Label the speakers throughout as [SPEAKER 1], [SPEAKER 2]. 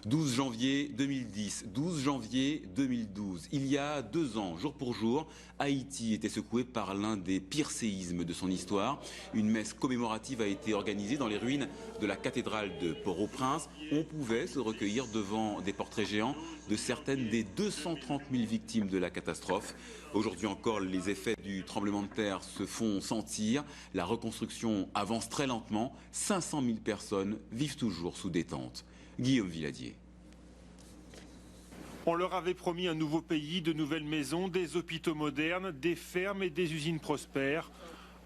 [SPEAKER 1] 12 janvier 2010, 12 janvier 2012. Il y a 2 ans, jour pour jour, Haïti était secoué par l'un des pires séismes de son histoire. Une messe commémorative a été organisée dans les ruines de la cathédrale de Port-au-Prince. On pouvait se recueillir devant des portraits géants de certaines des 230 000 victimes de la catastrophe. Aujourd'hui encore, les effets du tremblement de terre se font sentir. La reconstruction avance très lentement. 500 000 personnes vivent toujours sous détente. Guillaume Villadier.
[SPEAKER 2] On leur avait promis un nouveau pays, de nouvelles maisons, des hôpitaux modernes, des fermes et des usines prospères.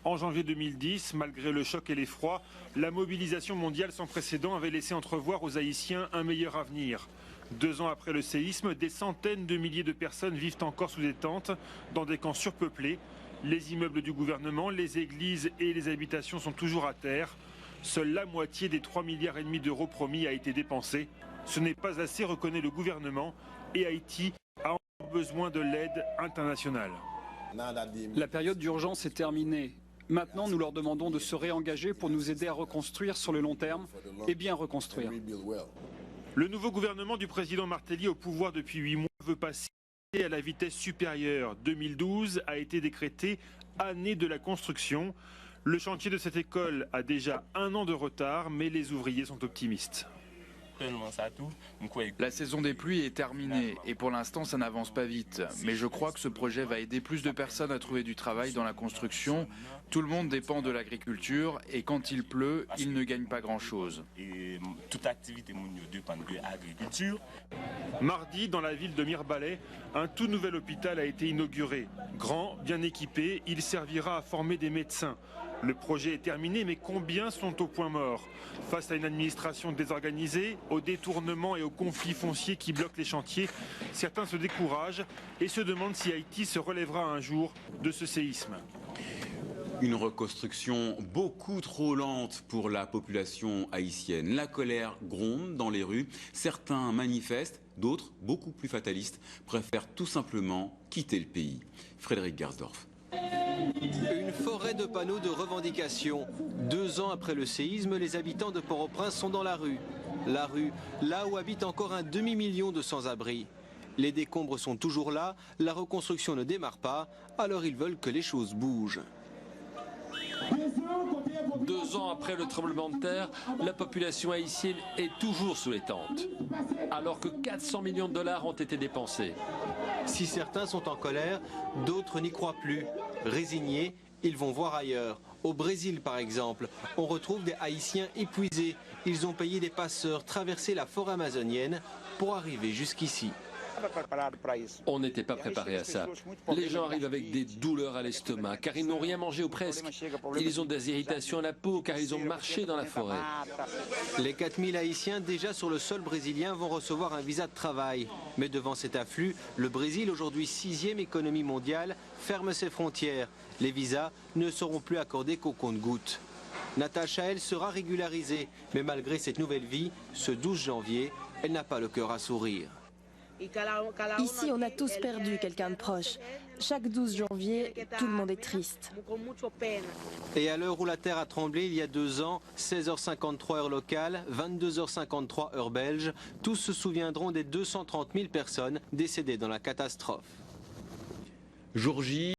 [SPEAKER 2] En janvier 2010, malgré le choc et l'effroi, la mobilisation mondiale sans précédent avait laissé entrevoir aux Haïtiens un meilleur avenir. 2 ans après le séisme, des centaines de milliers de personnes vivent encore sous des tentes, dans des camps surpeuplés. Les immeubles du gouvernement, les églises et les habitations sont toujours à terre. Seule la moitié des 3,5 milliards d'euros promis a été dépensée. Ce n'est pas assez, reconnaît le gouvernement, et Haïti a encore besoin de l'aide internationale.
[SPEAKER 3] La période d'urgence est terminée. Maintenant, nous leur demandons de se réengager pour nous aider à reconstruire sur le long terme et bien reconstruire.
[SPEAKER 2] Le nouveau gouvernement du président Martelly, au pouvoir depuis 8 mois, veut passer à la vitesse supérieure. 2012 a été décrétée année de la construction. Le chantier de cette école a déjà 1 an de retard, mais les ouvriers sont optimistes.
[SPEAKER 4] La saison des pluies est terminée et pour l'instant ça n'avance pas vite. Mais je crois que ce projet va aider plus de personnes à trouver du travail dans la construction. Tout le monde dépend de l'agriculture et quand il pleut, ils ne gagnent pas grand-chose.
[SPEAKER 2] Mardi, dans la ville de Mirbalais, un tout nouvel hôpital a été inauguré. Grand, bien équipé, il servira à former des médecins. Le projet est terminé, mais combien sont au point mort? Face à une administration désorganisée, aux détournements et aux conflits fonciers qui bloquent les chantiers, certains se découragent et se demandent si Haïti se relèvera un jour de ce séisme.
[SPEAKER 1] Une reconstruction beaucoup trop lente pour la population haïtienne. La colère gronde dans les rues. Certains manifestent, d'autres, beaucoup plus fatalistes, préfèrent tout simplement quitter le pays. Frédéric Gersdorf.
[SPEAKER 5] Une forêt de panneaux de revendication. 2 ans après le séisme, les habitants de Port-au-Prince sont dans la rue. La rue, là où habite encore un demi-million de sans-abri. Les décombres sont toujours là, la reconstruction ne démarre pas, alors ils veulent que les choses bougent.
[SPEAKER 6] 2 ans après le tremblement de terre, la population haïtienne est toujours sous les tentes, alors que 400 millions de dollars ont été dépensés.
[SPEAKER 5] Si certains sont en colère, d'autres n'y croient plus. Résignés, ils vont voir ailleurs. Au Brésil, par exemple, on retrouve des Haïtiens épuisés. Ils ont payé des passeurs, traversé la forêt amazonienne pour arriver jusqu'ici.
[SPEAKER 6] On n'était pas préparé à ça. Les gens arrivent avec des douleurs à l'estomac car ils n'ont rien mangé ou presque. Ils ont des irritations à la peau car ils ont marché dans la forêt.
[SPEAKER 5] Les 4000 Haïtiens déjà sur le sol brésilien vont recevoir un visa de travail. Mais devant cet afflux, le Brésil, aujourd'hui 6e économie mondiale, ferme ses frontières. Les visas ne seront plus accordés qu'au compte-gouttes. Natacha, elle, sera régularisée. Mais malgré cette nouvelle vie, ce 12 janvier, elle n'a pas le cœur à sourire.
[SPEAKER 7] Ici, on a tous perdu quelqu'un de proche. Chaque 12 janvier, tout le monde est triste.
[SPEAKER 5] Et à l'heure où la terre a tremblé il y a 2 ans, 16h53 heure locale, 22h53 heure belge, tous se souviendront des 230 000 personnes décédées dans la catastrophe.
[SPEAKER 1] Jour J.